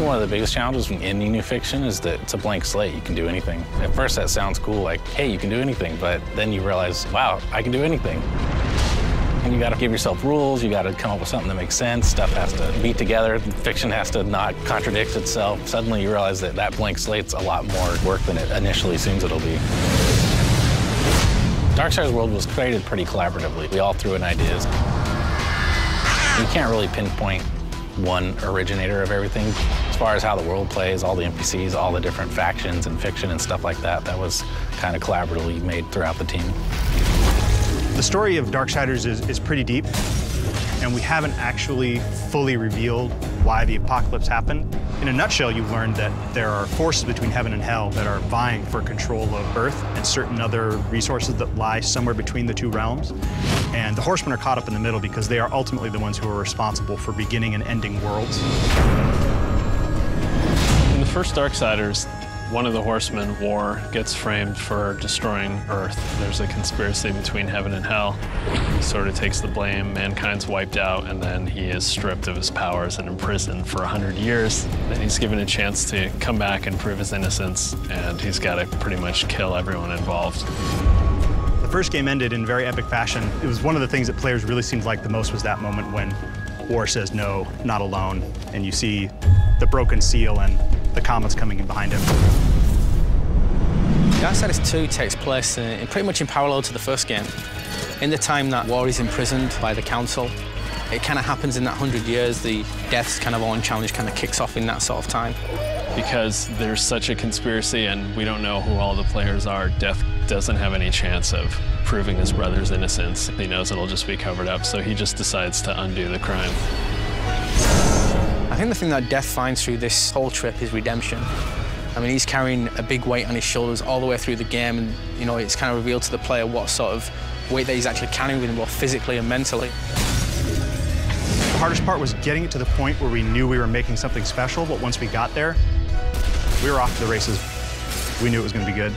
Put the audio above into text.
think one of the biggest challenges from any new fiction is that it's a blank slate. You can do anything. At first that sounds cool, like, hey, you can do anything, but then you realize, wow, I can do anything. And you gotta give yourself rules, you gotta come up with something that makes sense, stuff has to be together, fiction has to not contradict itself. Suddenly you realize that that blank slate's a lot more work than it initially seems it'll be. Darksiders world was created pretty collaboratively. We all threw in ideas. You can't really pinpoint one originator of everything. As far as how the world plays, all the NPCs, all the different factions and fiction and stuff like that, that was kind of collaboratively made throughout the team. The story of Darksiders is pretty deep, and we haven't actually fully revealed why the apocalypse happened. In a nutshell, you learned that there are forces between heaven and hell that are vying for control of Earth and certain other resources that lie somewhere between the two realms. And the Horsemen are caught up in the middle because they are ultimately the ones who are responsible for beginning and ending worlds. In the first Darksiders, one of the Horsemen, War, gets framed for destroying Earth. There's a conspiracy between heaven and hell. He sort of takes the blame, mankind's wiped out, and then he is stripped of his powers and imprisoned for 100 years. Then he's given a chance to come back and prove his innocence, and he's got to pretty much kill everyone involved. The first game ended in very epic fashion. It was one of the things that players really seemed like the most was that moment when War says, "No, not alone," and you see the broken seal and the comets coming in behind him. Darksiders 2 takes place in pretty much in parallel to the first game. In the time that War is imprisoned by the Council, it kind of happens in that 100 years. The death's kind of on challenge kind of kicks off in that sort of time. Because there's such a conspiracy and we don't know who all the players are, Death doesn't have any chance of proving his brother's innocence. He knows it'll just be covered up, so he just decides to undo the crime. I think the thing that Death finds through this whole trip is redemption. I mean, he's carrying a big weight on his shoulders all the way through the game, and, you know, it's kind of revealed to the player what sort of weight that he's actually carrying with him, both physically and mentally. The hardest part was getting it to the point where we knew we were making something special, but once we got there, we were off to the races. We knew it was going to be good.